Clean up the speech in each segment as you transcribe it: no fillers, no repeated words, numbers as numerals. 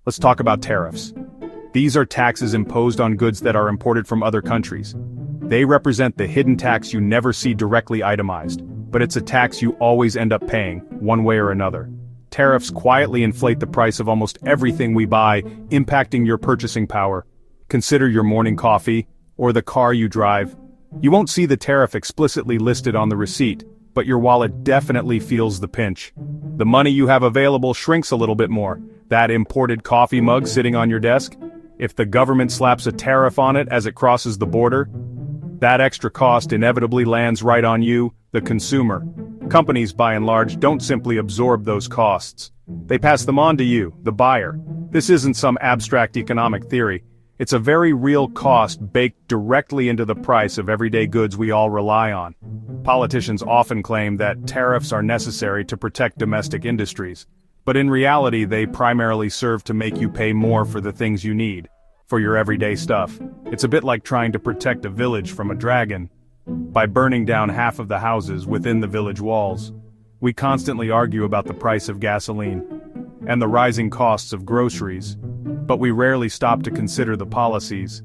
Let's talk about tariffs. These are taxes imposed on goods that are imported from other countries. They represent the hidden tax you never see directly itemized, but it's a tax you always end up paying, one way or another. Tariffs quietly inflate the price of almost everything we buy, impacting your purchasing power. Consider your morning coffee, or the car you drive. You won't see the tariff explicitly listed on the receipt, but your wallet definitely feels the pinch. The money you have available shrinks a little bit more. That imported coffee mug sitting on your desk? If the government slaps a tariff on it as it crosses the border, that extra cost inevitably lands right on you, the consumer. Companies, by and large, don't simply absorb those costs. They pass them on to you, the buyer. This isn't some abstract economic theory. It's a very real cost baked directly into the price of everyday goods we all rely on. Politicians often claim that tariffs are necessary to protect domestic industries, but in reality they primarily serve to make you pay more for the things you need, for your everyday stuff. It's a bit like trying to protect a village from a dragon by burning down half of the houses within the village walls. We constantly argue about the price of gasoline and the rising costs of groceries, but we rarely stop to consider the policies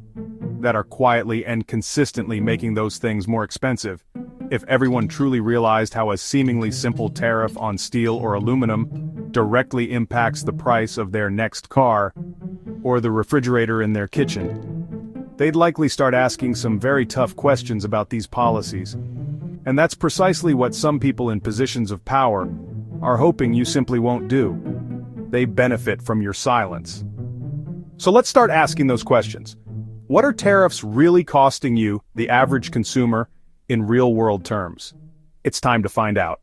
that are quietly and consistently making those things more expensive. If everyone truly realized how a seemingly simple tariff on steel or aluminum directly impacts the price of their next car, or the refrigerator in their kitchen, they'd likely start asking some very tough questions about these policies. And that's precisely what some people in positions of power are hoping you simply won't do. They benefit from your silence. So let's start asking those questions. What are tariffs really costing you, the average consumer, in real-world terms? It's time to find out.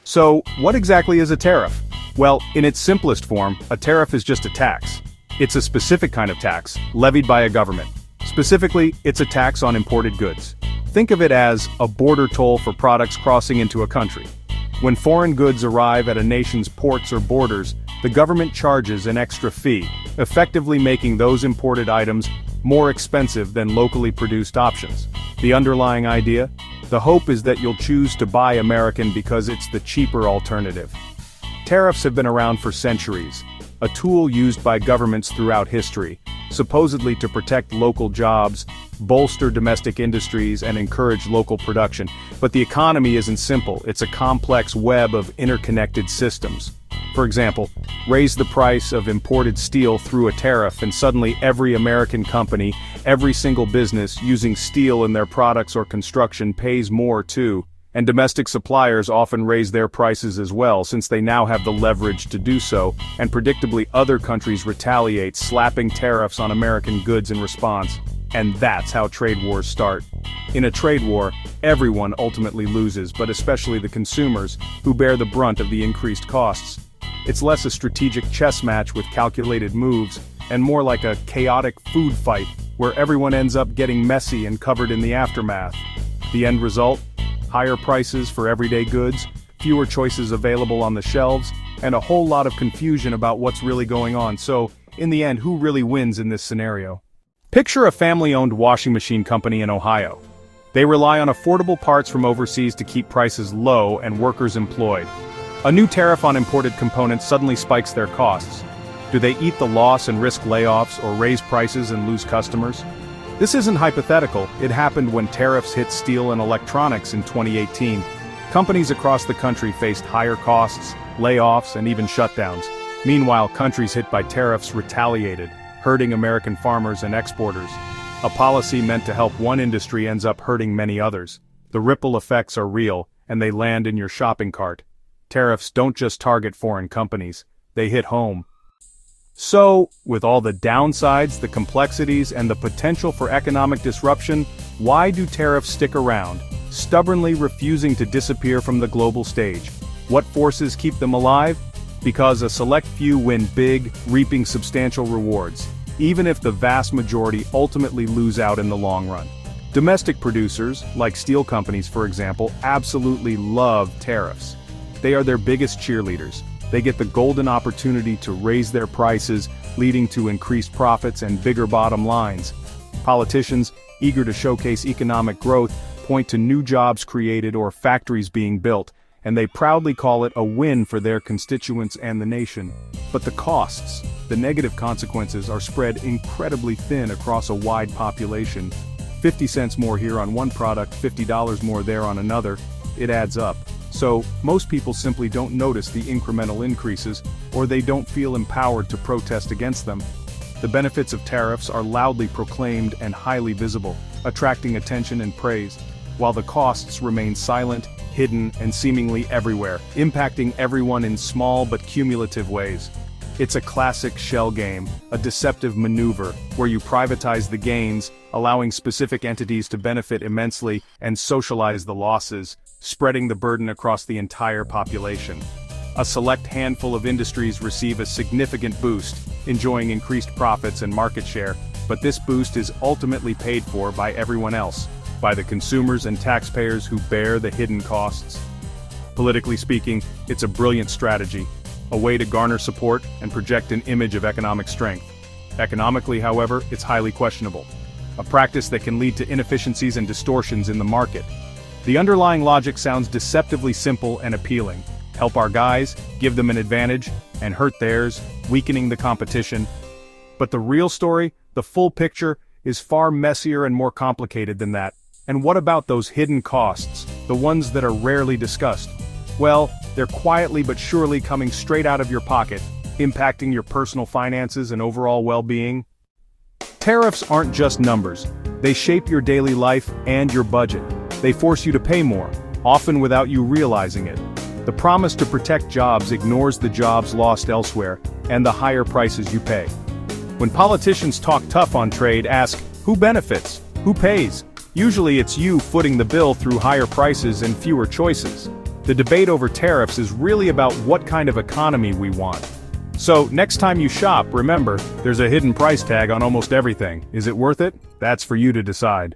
So, what exactly is a tariff? Well, in its simplest form, a tariff is just a tax. It's a specific kind of tax, levied by a government. Specifically, it's a tax on imported goods. Think of it as a border toll for products crossing into a country. When foreign goods arrive at a nation's ports or borders, the government charges an extra fee, effectively making those imported items more expensive than locally produced options. The underlying idea? The hope is that you'll choose to buy American because it's the cheaper alternative. Tariffs have been around for centuries, a tool used by governments throughout history, supposedly to protect local jobs, bolster domestic industries, and encourage local production. But the economy isn't simple, it's a complex web of interconnected systems. For example, raise the price of imported steel through a tariff and suddenly every American company, every single business using steel in their products or construction pays more too. And domestic suppliers often raise their prices as well since they now have the leverage to do so, and predictably other countries retaliate, slapping tariffs on American goods in response. And that's how trade wars start. In a trade war, everyone ultimately loses, but especially the consumers, who bear the brunt of the increased costs. It's less a strategic chess match with calculated moves, and more like a chaotic food fight, where everyone ends up getting messy and covered in the aftermath. The end result? Higher prices for everyday goods, fewer choices available on the shelves, and a whole lot of confusion about what's really going on. So, in the end, who really wins in this scenario? Picture a family-owned washing machine company in Ohio. They rely on affordable parts from overseas to keep prices low and workers employed. A new tariff on imported components suddenly spikes their costs. Do they eat the loss and risk layoffs, or raise prices and lose customers? This isn't hypothetical, it happened when tariffs hit steel and electronics in 2018. Companies across the country faced higher costs, layoffs, and even shutdowns. Meanwhile, countries hit by tariffs retaliated, hurting American farmers and exporters. A policy meant to help one industry ends up hurting many others. The ripple effects are real, and they land in your shopping cart. Tariffs don't just target foreign companies, they hit home. So, with all the downsides, the complexities, and the potential for economic disruption, why do tariffs stick around, stubbornly refusing to disappear from the global stage? What forces keep them alive? Because a select few win big, reaping substantial rewards, even if the vast majority ultimately lose out in the long run. Domestic producers, like steel companies for example, absolutely love tariffs. They are their biggest cheerleaders. They get the golden opportunity to raise their prices, leading to increased profits and bigger bottom lines. Politicians, eager to showcase economic growth, point to new jobs created or factories being built, and they proudly call it a win for their constituents and the nation. But the costs, the negative consequences, are spread incredibly thin across a wide population. 50 cents more here on one product, $50 more there on another, it adds up. So, most people simply don't notice the incremental increases, or they don't feel empowered to protest against them. The benefits of tariffs are loudly proclaimed and highly visible, attracting attention and praise, while the costs remain silent, hidden, and seemingly everywhere, impacting everyone in small but cumulative ways. It's a classic shell game, a deceptive maneuver, where you privatize the gains, allowing specific entities to benefit immensely, and socialize the losses, spreading the burden across the entire population. A select handful of industries receive a significant boost, enjoying increased profits and market share, but this boost is ultimately paid for by everyone else, by the consumers and taxpayers who bear the hidden costs. Politically speaking, it's a brilliant strategy, a way to garner support and project an image of economic strength. Economically, however, it's highly questionable, a practice that can lead to inefficiencies and distortions in the market. The underlying logic sounds deceptively simple and appealing. Help our guys, give them an advantage, and hurt theirs, weakening the competition. But the real story, the full picture, is far messier and more complicated than that. And what about those hidden costs, the ones that are rarely discussed? Well, they're quietly but surely coming straight out of your pocket, impacting your personal finances and overall well-being. Tariffs aren't just numbers. They shape your daily life and your budget. They force you to pay more, often without you realizing it. The promise to protect jobs ignores the jobs lost elsewhere, and the higher prices you pay. When politicians talk tough on trade, ask, who benefits? Who pays? Usually it's you footing the bill through higher prices and fewer choices. The debate over tariffs is really about what kind of economy we want. So, next time you shop, remember, there's a hidden price tag on almost everything. Is it worth it? That's for you to decide.